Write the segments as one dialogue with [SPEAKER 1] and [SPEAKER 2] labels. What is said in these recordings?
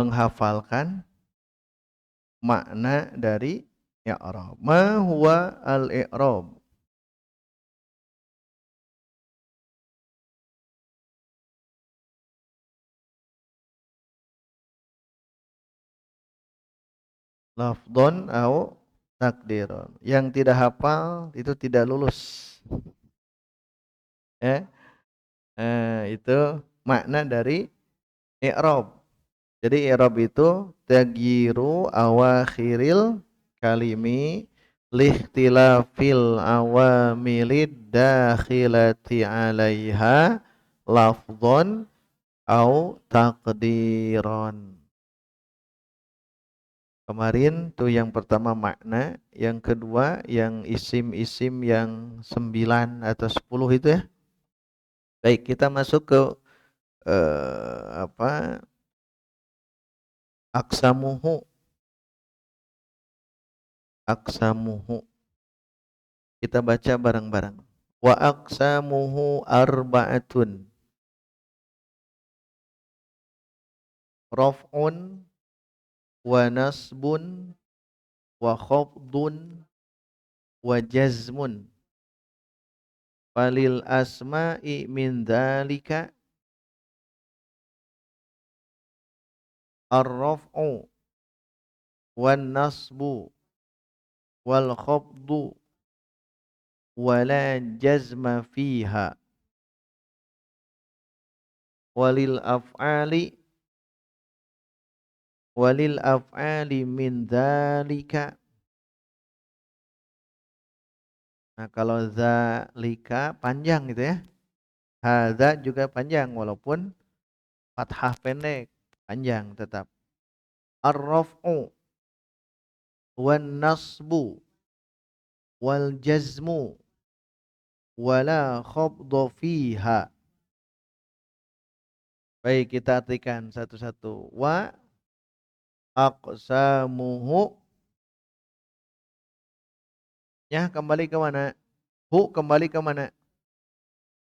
[SPEAKER 1] menghafalkan makna dari i'rab. Ma huwa al-i'rab? Lafdhon au takdiron. Yang tidak hafal itu tidak lulus. Ya. Itu makna dari i'rab. Jadi i'rab itu tagyiru awakhiril kalimi lihtilafil awamilid dakhilati 'alaiha lafdhon au takdiron. Kemarin tuh yang pertama makna, yang kedua yang isim-isim yang 9 atau 10 itu ya. Baik, kita masuk ke apa? Aksamuhu. Aksamuhu. Kita baca bareng-bareng. Wa aqsamuhu arba'atun. Raf'un wa nasbun wa khafdun wa jazmun. Falil asma'i min dzalika ar-raf'u wan nasbu wal khafdu wa la jazma fiha. Walil af'ali min dzalika. Nah, kalau dzalika panjang gitu ya. Hadza juga panjang walaupun fathah pendek, panjang tetap. Ar-raf'u wan nasbu wal jazmu wala khabdha fiha. Baik, kita artikan satu-satu. Wa aqsamuhu, ya kembali ke mana? Hu kembali ke mana?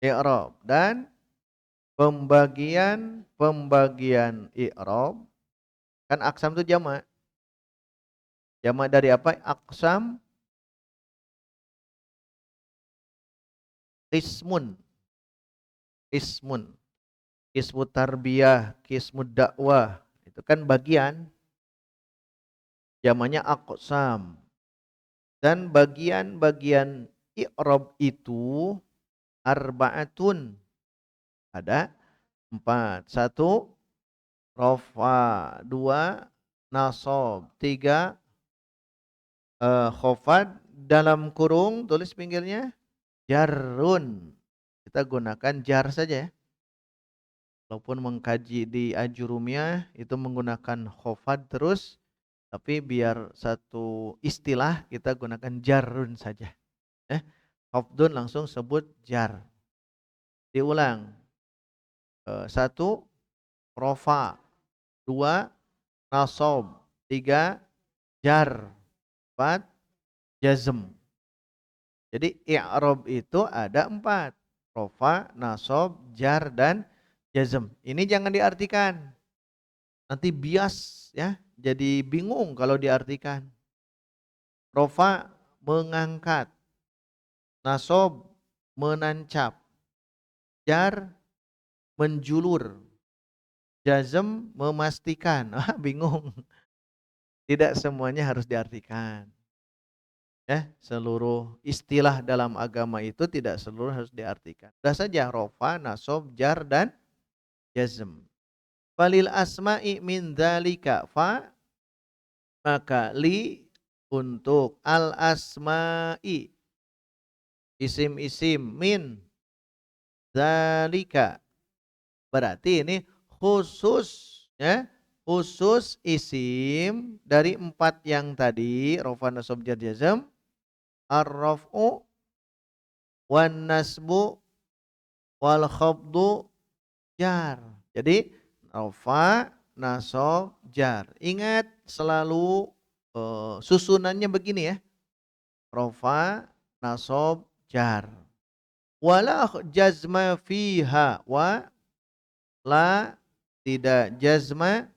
[SPEAKER 1] I'rab. Dan pembagian i'rab, kan aksam itu jamak. Jamak dari apa? Aksam ismun. Ismun. Kismu tarbiyah, kismu dakwah. Itu kan bagian. Jamaknya aqsam. Dan bagian-bagian i'rab itu arba'atun. Ada 4. 1 rafa, 2 nasab, 3 khofad, dalam kurung tulis pinggirnya jarun. Kita gunakan jar saja ya. Walaupun mengkaji di Ajurumiyah itu menggunakan khofad terus, tapi biar satu istilah kita gunakan jarun saja. Khofdun langsung sebut jar. Diulang. 1 rofa, 2 nasob, 3 jar, 4 jazm. Jadi i'rab itu ada 4. Rofa, nasob, jar, dan jazm. Ini jangan diartikan. Nanti bias ya, jadi bingung kalau diartikan. Rofa mengangkat, nasob menancap, jar menjulur, jazm memastikan. Bingung. Tidak semuanya harus diartikan. Ya, seluruh istilah dalam agama itu tidak seluruh harus diartikan. Sudah saja rofa, nasob, jar, dan jazm. Falil asma'i min dzalika fa, maka li untuk al asma'i isim-isim min dzalika, berarti ini khusus ya, khusus isim dari 4 yang tadi, rofa, nasob, jar, jazm. Ar-raf'u wan nasbu wal khafdu jar. Jadi rafa, nasab, jar. Ingat selalu susunannya begini ya. Rafa, nasab, jar. Wala jazma fiha, wa la tidak jazma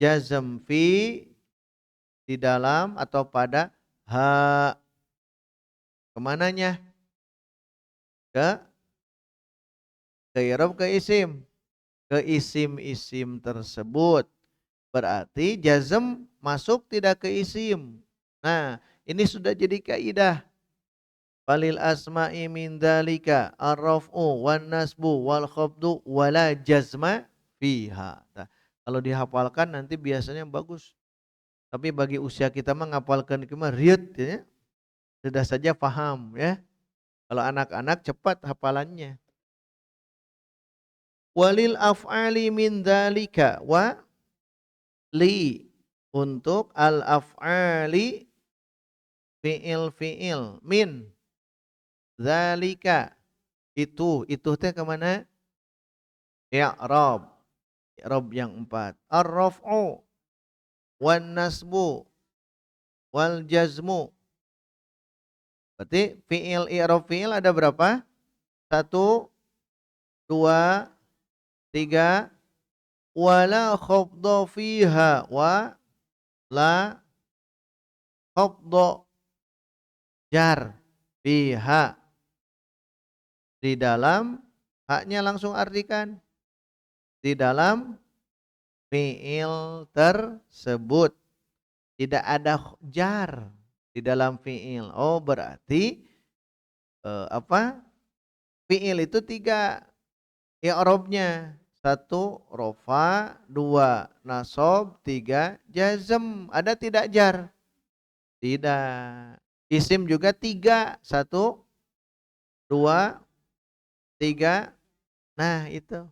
[SPEAKER 1] jazm fi di dalam atau pada ha. Kemananya? Ke i'rab ke isim. Ke isim-isim tersebut. Berarti jazm masuk tidak ke isim. Nah, ini sudah jadi kaidah. Falil asma'i min dzalika ar-raf'u wan nasbu wal khafdu wala jazma fiha. Nah, kalau dihafalkan nanti biasanya bagus. Tapi bagi usia kita menghafalkan kemah riut ya. Sudah saja paham ya. Kalau anak-anak cepat hafalannya. Walil af'ali min dzalika wa li, untuk al af'ali fi'il min dzalika, itu teh kemana? I'rab. I'rab yang 4. Ar-raf'u wan nasbu wal jazmu. Berarti fi'il i'rab fi'il ada berapa? 1, 2, 3. Wala khafdha fiha, wa la khafdha, jar fiha, di dalam, haknya langsung artikan di dalam fi'il tersebut. Tidak ada jar di dalam fi'il. Oh berarti apa? Fi'il itu 3 i'rabnya. 1 rofa, 2 nasab, 3 jazm. Ada tidak jar? Tidak. Isim juga 3. 1, 2, 3. Nah itu.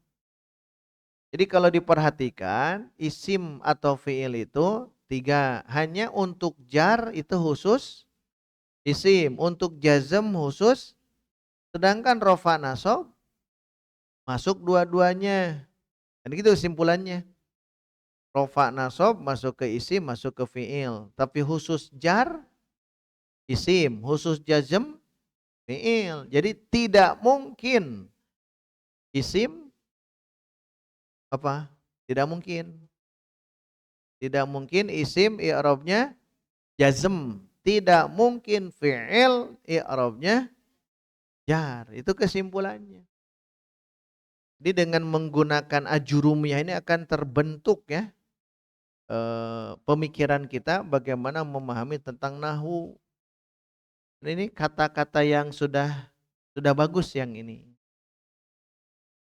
[SPEAKER 1] Jadi kalau diperhatikan isim atau fi'il itu 3. Hanya untuk jar itu khusus isim. Untuk jazm khusus. Sedangkan rofa nasab masuk dua-duanya. Kan gitu kesimpulannya. Rofa nasab masuk ke isim, masuk ke fi'il. Tapi khusus jar isim, khusus jazm fi'il. Jadi tidak mungkin isim apa? Tidak mungkin. Tidak mungkin isim i'rabnya jazm. Tidak mungkin fi'il i'rabnya jar. Itu kesimpulannya. Jadi dengan menggunakan ajurumiyah ini akan terbentuk ya pemikiran kita bagaimana memahami tentang nahwu. Ini kata-kata yang sudah bagus yang ini.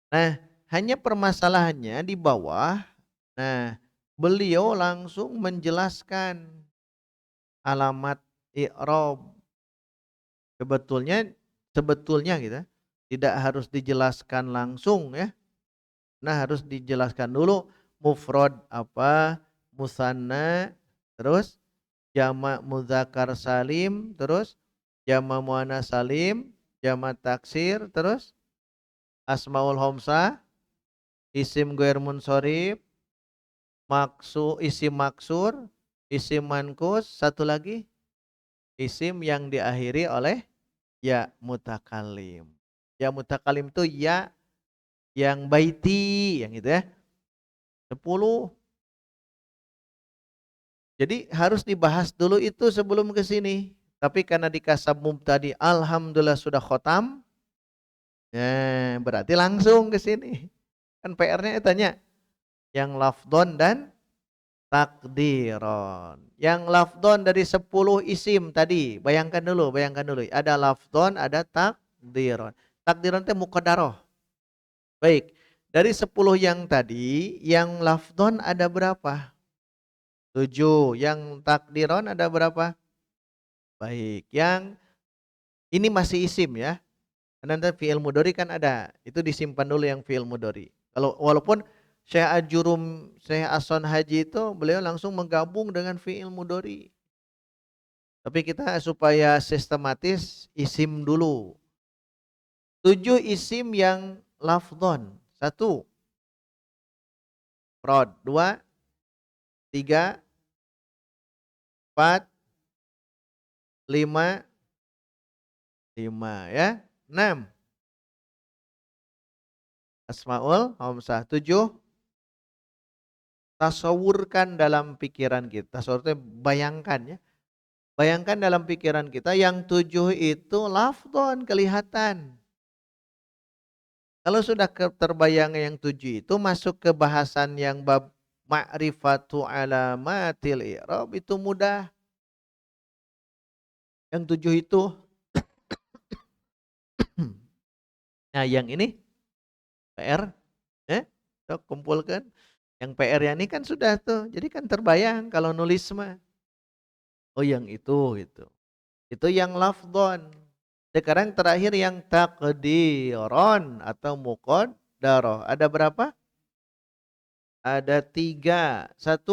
[SPEAKER 1] Nah, hanya permasalahannya di bawah. Nah, beliau langsung menjelaskan alamat i'rab. Sebetulnya gitu, tidak harus dijelaskan langsung ya. Nah, harus dijelaskan dulu mufrad apa, musanna, terus jamak muzakkar salim, terus jamak muannas salim, jamak taksir, terus asmaul khamsah, isim ghair munsharif, isim maksur, isim mankus, satu lagi isim yang diakhiri oleh ya mutakallim. Ya mutakallim itu ya yang baiti, yang itu ya. 10. Jadi harus dibahas dulu itu sebelum ke sini. Tapi karena di kasab mubtadi alhamdulillah sudah khotam. Nah, berarti langsung ke sini. Kan PR-nya tanya yang lafdon dan takdiron. Yang lafdon dari 10 isim tadi, bayangkan dulu. Ada lafdon, ada takdiron. Takdiron itu muqaddarah. Baik, dari 10 yang tadi, yang lafdon ada berapa? 7. Yang takdiron ada berapa? Baik, yang ini masih isim ya. Nanti fi'il mudhari kan ada. Itu disimpan dulu yang fi'il mudhari. Kalau walaupun Syekh Ajurum, Syekh Ason Haji itu beliau langsung menggabung dengan fi'il mudhari. Tapi kita supaya sistematis isim dulu. 7 isim yang lafdhon. 1 prod, 2, 3, 4, 5, 5 ya. 6 asmaul khamsah, 7 tasawurkan dalam pikiran kita. Tasawur itu bayangkan ya. Bayangkan dalam pikiran kita yang 7 itu lafdhon kelihatan. Kalau sudah terbayang yang 7 itu masuk ke bahasan yang bab ma'rifatu alamatil i'rab itu mudah. Yang 7 itu nah yang ini PR sok kumpulkan. Yang PR-nya ini kan sudah tuh. Jadi kan terbayang kalau nulis mah. Oh yang itu gitu. Itu yang lafdhon. Sekarang terakhir yang takdiron atau muqaddarah. Ada berapa? Ada 3. 1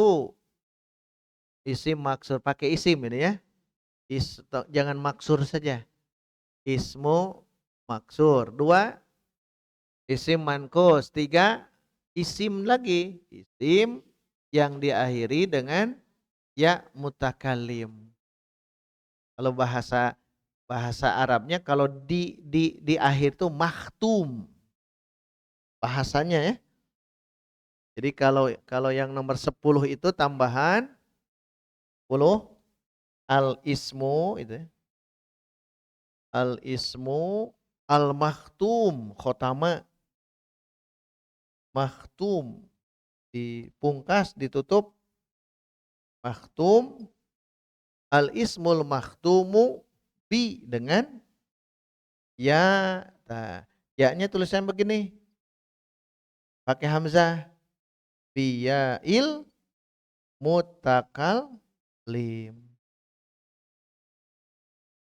[SPEAKER 1] isim maksur. Pakai isim ini ya. Jangan maksur saja. Ismu maksur. 2 isim mankus. 3 isim lagi. Isim yang diakhiri dengan ya mutakallim. Kalau bahasa Arabnya kalau di akhir itu makhtum. Bahasanya ya. Jadi kalau yang nomor 10 itu tambahan 10 al-ismu itu ya. Al-ismu al-makhtum khotama makhtum dipungkas ditutup makhtum al-ismul makhtumu bi dengan ya. Nah, ya-nya tulisan begini. Pakai hamzah biyail mutakallim.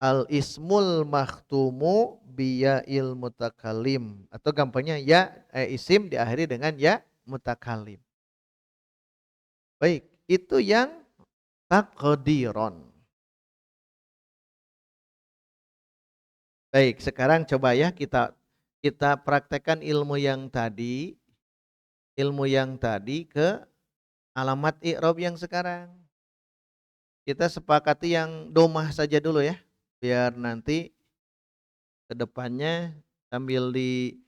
[SPEAKER 1] Al ismul makhtumu biyail mutakallim atau gampangnya ya isim diakhiri dengan ya mutakallim. Baik, itu yang takdiron. Baik, sekarang coba ya kita praktekkan ilmu yang tadi ke alamat i'rab yang sekarang. Kita sepakati yang domah saja dulu ya. Biar nanti ke depannya sambil di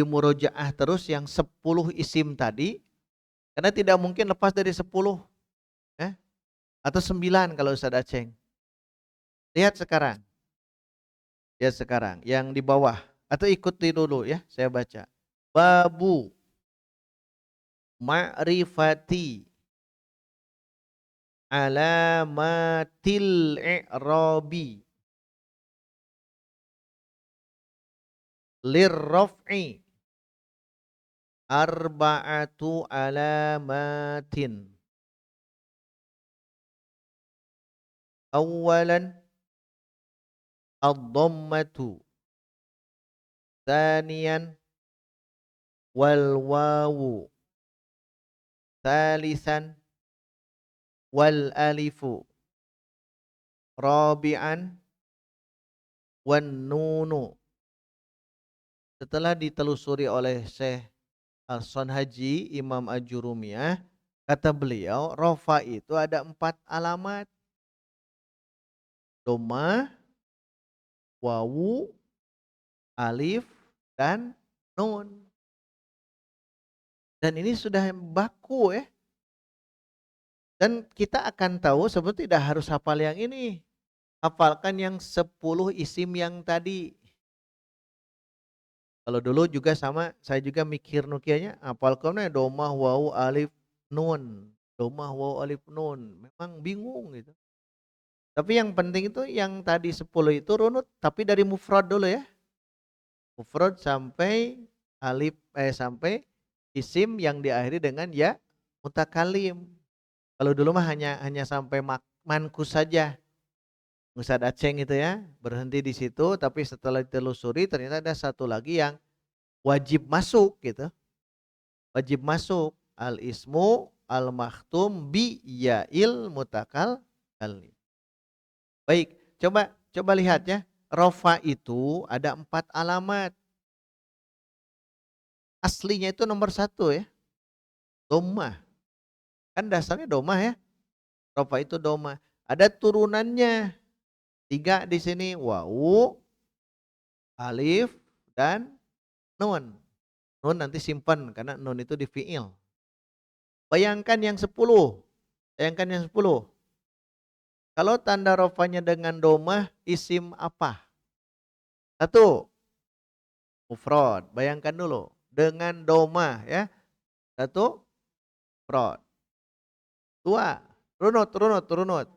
[SPEAKER 1] murojaah terus yang 10 isim tadi. Karena tidak mungkin lepas dari 10 ya. Atau 9 kalau Ustaz Aceng. Lihat sekarang. Lihat sekarang yang di bawah atau ikuti dulu ya, saya baca. Babu ma'rifati alamatil i'rabi lirraf'i arba'atu alamatin. Awalan ad-dhammatu, tsaniyan wal wawu, tsalisan wal alifu, rabi'an wan nunu. Setelah ditelusuri oleh Syekh Al-Sonhaji, Imam Ajurumiyah, kata beliau, rofa itu ada 4 alamat. Doma, wawu, alif, dan nun. Dan ini sudah baku ya. Dan kita akan tahu sebetulnya tidak harus hafal yang ini. Hafalkan yang 10 isim yang tadi. Kalau dulu juga sama, saya juga mikir nukianya, hafalkan domah, wawu, alif, nun. Domah, wawu, alif, nun. Memang bingung gitu. Tapi yang penting itu yang tadi 10 itu runut, tapi dari mufrad dulu ya. Mufrad sampai alif sampai isim yang diakhiri dengan ya mutakalim. Kalau dulu mah hanya sampai mankus saja. Ustaz Aceng itu ya, berhenti di situ, tapi setelah ditelusuri ternyata ada satu lagi yang wajib masuk gitu. Wajib masuk al ismu al makhtum bi yail mutakal kalim. Baik, coba lihat ya. Rofa itu ada 4 alamat. Aslinya itu nomor 1 ya. Domah. Kan dasarnya domah ya. Rofa itu domah. Ada turunannya. 3 di sini wawu, alif, dan nun. Nun nanti simpan karena nun itu di fi'il. Bayangkan yang 10. Bayangkan yang 10. Kalau tanda rofanya dengan domah, isim apa? Satu, mufrad. Bayangkan dulu. Dengan domah ya. Satu, mufrad. Dua, runut.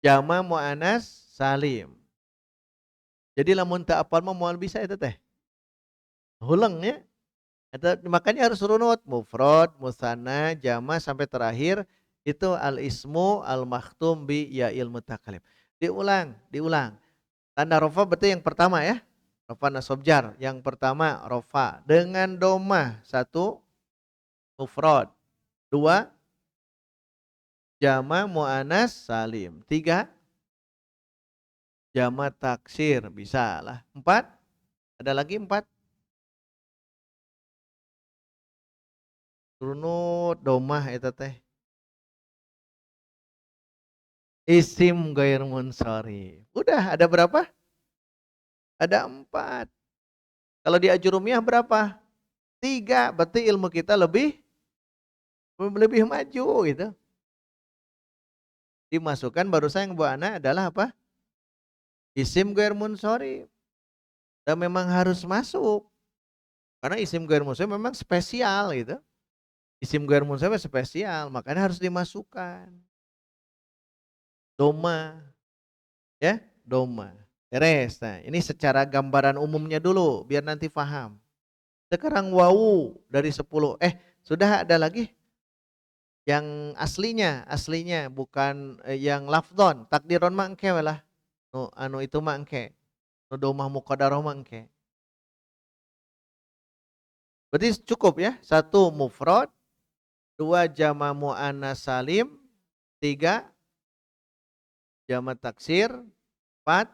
[SPEAKER 1] Jama mu'anas salim. Jadi lamun tak apal mah moal bisa itu teh. Hulang ya. Makanya harus runut. Mufrad, musanna, jama sampai terakhir itu al-ismu al-makhtum bi ya'il mutakalim. Diulang. Tanda rofa berarti yang pertama ya. Rofa nasobjar. Yang pertama rofa. Dengan domah. Satu, mufrad. Dua, jama mu'anas salim. Tiga, jama taksir. Bisa lah. Empat, ada lagi empat. Runut domah itu teh. Isim gair munsharif. Udah ada berapa? Ada empat. Kalau di ajurumiyah berapa? Tiga. Berarti ilmu kita lebih maju gitu. Dimasukkan barusan yang buat anak adalah apa? Isim gair munsharif. Dan memang harus masuk. Karena isim gair munsharif memang spesial gitu. Isim gair munsharif spesial, makanya harus dimasukkan. Doma, ya, doma. Beres. Nah, ini secara gambaran umumnya dulu, biar nanti paham. Sekarang wawu dari 10. Sudah ada lagi? Yang aslinya bukan yang lafdon. Takdiron mah engke lah. No, anu itu mah engke. No domah muqaddarah mah engke. Berarti cukup ya. Satu mufrad, dua jama mu'annas salim, tiga jama taksir, empat.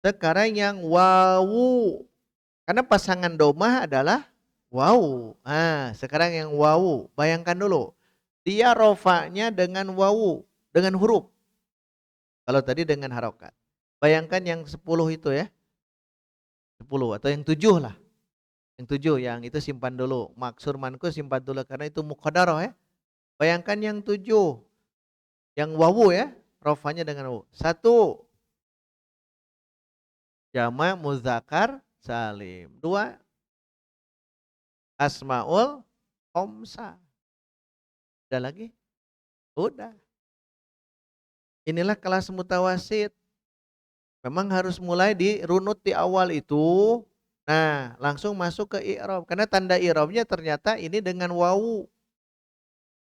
[SPEAKER 1] Sekarang yang wawu. Karena pasangan domah adalah wawu. Nah, sekarang yang wawu. Bayangkan dulu. Dia rofanya dengan wawu. Dengan huruf. Kalau tadi dengan harokat. Bayangkan yang 10 itu ya. 10 atau yang 7 lah. Yang 7 yang itu simpan dulu. Maksur mankus simpan dulu karena itu muqaddarah ya. Bayangkan yang 7. Yang wawu ya. Rofanya dengan wawu. Satu, jama muzakkar salim. Dua, asmaul khamsah. Ada lagi? Udah. Inilah kelas mutawasid. Memang harus mulai di runut di awal itu. Nah, langsung masuk ke i'rab. Karena tanda i'rabnya ternyata ini dengan wawu.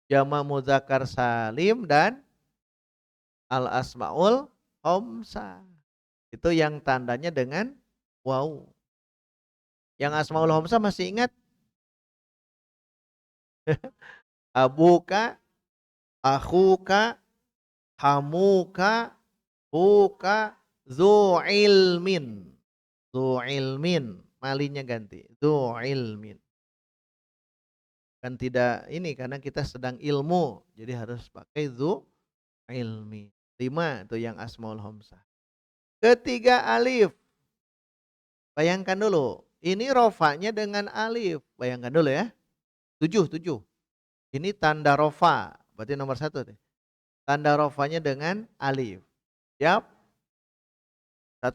[SPEAKER 1] Jama muzakkar salim dan al asmaul khamsah. Itu yang tandanya dengan wawu. Yang asmaul khamsah masih ingat? Abuka, akhuka, hamuka, buka, zu ilmin. Zu ilmin. Malinya ganti. Zu ilmin. Kan tidak ini karena kita sedang ilmu. Jadi harus pakai zu ilmi. 5 itu yang asmaul khamsah. Ketiga alif. Bayangkan dulu. Ini rofanya dengan alif. Bayangkan dulu ya. 7. Ini tanda rofa. Berarti nomor 1. Tanda rofanya dengan alif. Siap? 1.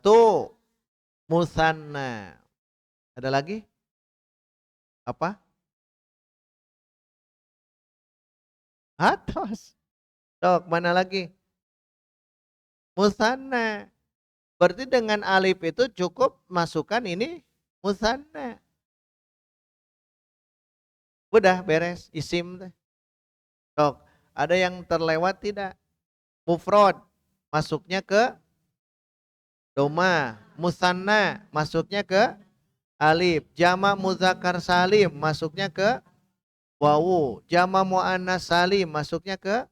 [SPEAKER 1] Musanna. Ada lagi? Apa? Atas. Sok, mana lagi? Musanna. Berarti dengan alif itu cukup masukkan ini musanna. Udah beres isim. Sok, ada yang terlewat tidak? Mufrad masuknya ke doma, musanna masuknya ke alif, jama muzakkar salim masuknya ke wawu, jama muannas salim masuknya ke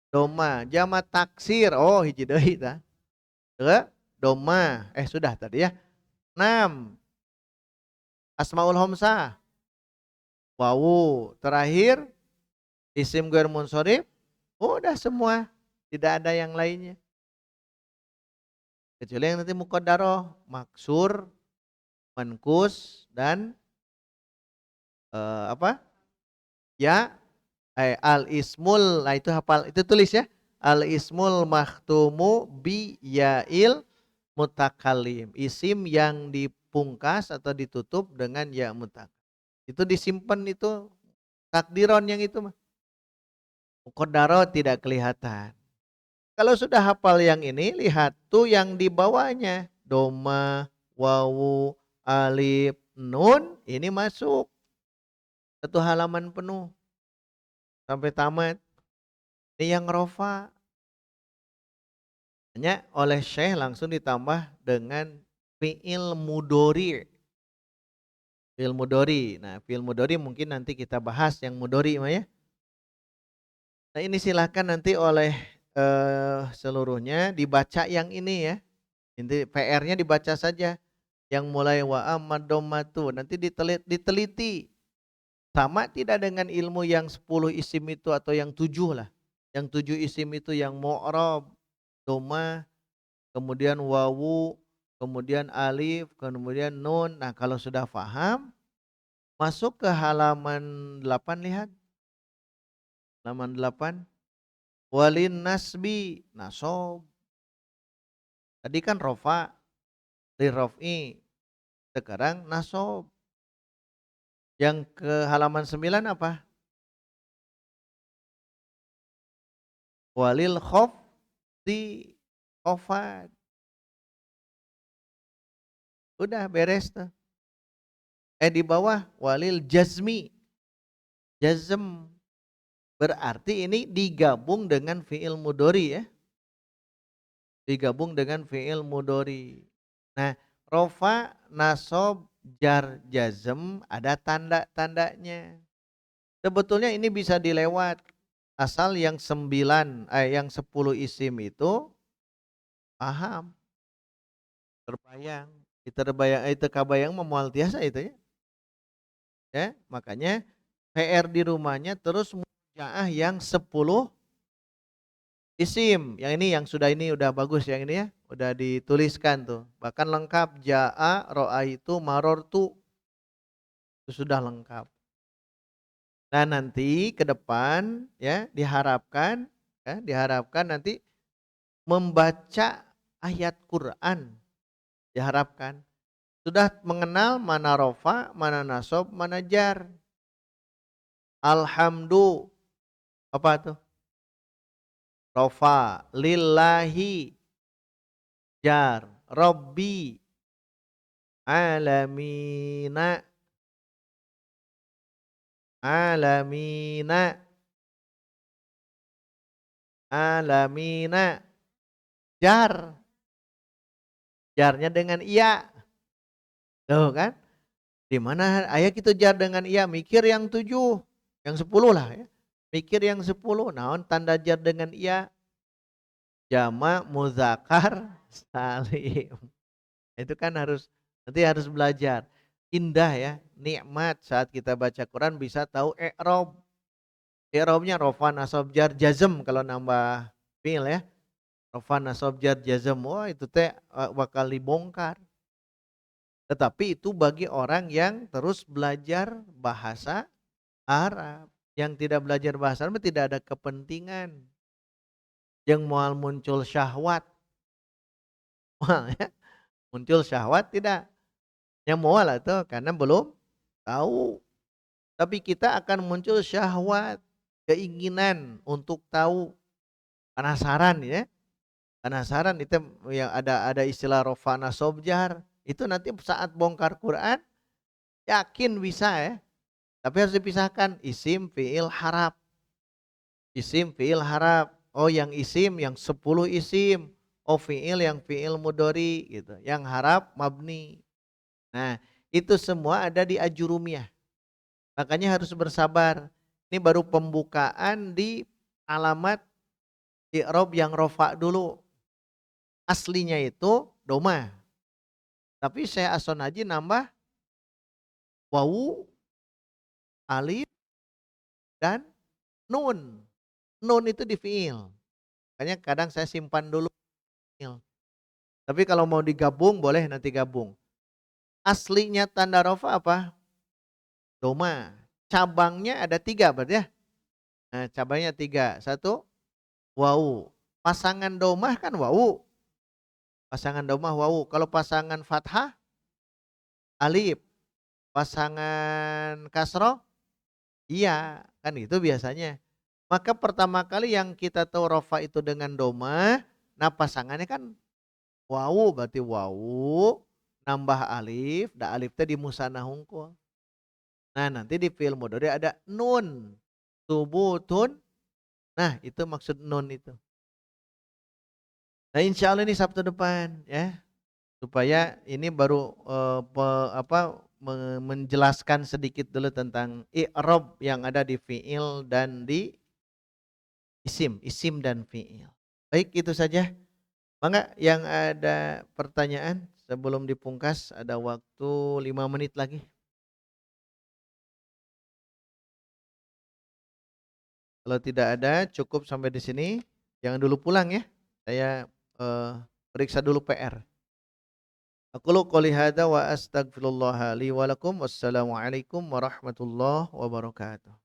[SPEAKER 1] doma, jama taksir oh hiji deui tah. Ke doma. Sudah tadi ya. 6. Asmaul khamsah. Wawu. Terakhir isim ghair munsharif. Udah semua. Tidak ada yang lainnya. Kecuali yang nanti muqaddarah, maksur, mankus dan Apa? Ya, al ismul, nah itu hafal, itu tulis ya. Al ismul mahtumu bi yail mutakallim. Isim yang dipungkas atau ditutup dengan ya mutakallim. Itu disimpan itu takdiron yang itu mah. Muqaddaro tidak kelihatan. Kalau sudah hafal yang ini, lihat tuh yang di bawahnya. Doma, wawu, alif, nun, ini masuk. Satu halaman penuh sampai tamat. Ini yang rofa. Hanya oleh Syekh langsung ditambah dengan fi'il mudori. Fi'il mudori. Nah, fi'il mudori mungkin nanti kita bahas yang mudori mah ya. Nah, ini silahkan nanti oleh seluruhnya dibaca yang ini ya. Inti PR-nya dibaca saja. Yang mulai wa ammad dhammatu nanti diteliti. Sama tidak dengan ilmu yang 10 isim itu atau yang 7 lah. Yang 7 isim itu yang mu'rab, dhamma, kemudian wawu, kemudian alif, kemudian nun. Nah, kalau sudah paham, masuk ke halaman 8 lihat. Halaman 8. Walin nasbi, nasob. Tadi kan rofa, lirof'i. Sekarang nasob. Yang ke halaman 9 apa? Walil khofdi khofat. Udah beres tuh. Di bawah walil jazmi. Jazm. Berarti ini digabung dengan fi'il mudori ya. Digabung dengan fi'il mudori. Nah, rofa, nasob, jar, jazm ada tanda-tandanya. Sebetulnya ini bisa dilewat. Asal yang 10 isim itu paham. Terbayang. Itu kabayang memual tiasa itu ya. Ya, makanya PR di rumahnya terus mujaah yang 10 isim. Yang ini yang sudah ini udah bagus yang ini ya. Udah dituliskan tuh. Bahkan lengkap jaa, ro'aitu, marortu. Itu sudah lengkap. Nah, nanti ke depan ya diharapkan nanti membaca ayat Quran. Diharapkan sudah mengenal mana rofa, mana nasob, mana jar. Alhamdulillah apa tuh? Rofa, lillahi, jar, Robbi, alamina, alamina, alamina, jar, jarnya dengan iya, tuh kan? Di mana ayat itu jar dengan iya? Mikir yang 7, yang 10 lah ya. Mikir yang 10, naon tanda jar dengan iya? Jama muzakkar salim. Itu kan nanti harus belajar. Indah ya, nikmat saat kita baca Quran bisa tahu i'rab. I'rabnya rofa nasab jar jazm kalau nambah fi'il ya. Rofa nasab jar jazm. Wah, itu teh bakal dibongkar. Tetapi itu bagi orang yang terus belajar bahasa Arab. Yang tidak belajar bahasa Arab tidak ada kepentingan. Yang mual muncul syahwat. Muncul syahwat tidak. Yang mual itu karena belum tahu. Tapi kita akan muncul syahwat, keinginan untuk tahu, penasaran ya. Penasaran itu yang ada istilah rofana sobjar. Itu nanti saat bongkar Quran yakin bisa ya. Tapi harus dipisahkan isim, fi'il, harap. Isim, fi'il, harap. Oh, yang isim yang 10 isim. Oh, fi'il yang fi'il mudori gitu. Yang harap mabni. Nah, itu semua ada di ajurumiyah. Makanya harus bersabar. Ini baru pembukaan di alamat i'rab yang rofa dulu. Aslinya itu doma. Tapi saya Ason Haji nambah wawu, alif, dan nun. Nun itu di fi'il. Makanya kadang saya simpan dulu fi'il. Tapi kalau mau digabung boleh nanti gabung. Aslinya tanda rofa apa? Doma. cabangnya ada 3 berarti ya. Nah, cabangnya 3. 1 wawu. Pasangan domah kan wawu. Pasangan domah wawu. Kalau pasangan fathah alif. Pasangan kasroh iya, kan itu biasanya. Maka pertama kali yang kita tahu rofa itu dengan domah, nah pasangannya kan wawu, berarti wawu nambah alif, da alif teh di musana hungkul. Nah, nanti di fi'il mudhari ada nun, subutun. Nah, itu maksud nun itu. Nah, insya Allah ini Sabtu depan ya, supaya ini baru menjelaskan sedikit dulu tentang i'rab yang ada di fi'il dan di isim dan fi'il. Baik, itu saja. Mangga yang ada pertanyaan sebelum dipungkas, ada waktu 5 menit lagi. Kalau tidak ada cukup sampai di sini. Jangan dulu pulang ya. Saya periksa dulu PR. Aqulu qouli hadza wa astaghfirullah li wa lakum. Wassalamualaikum warahmatullahi wabarakatuh.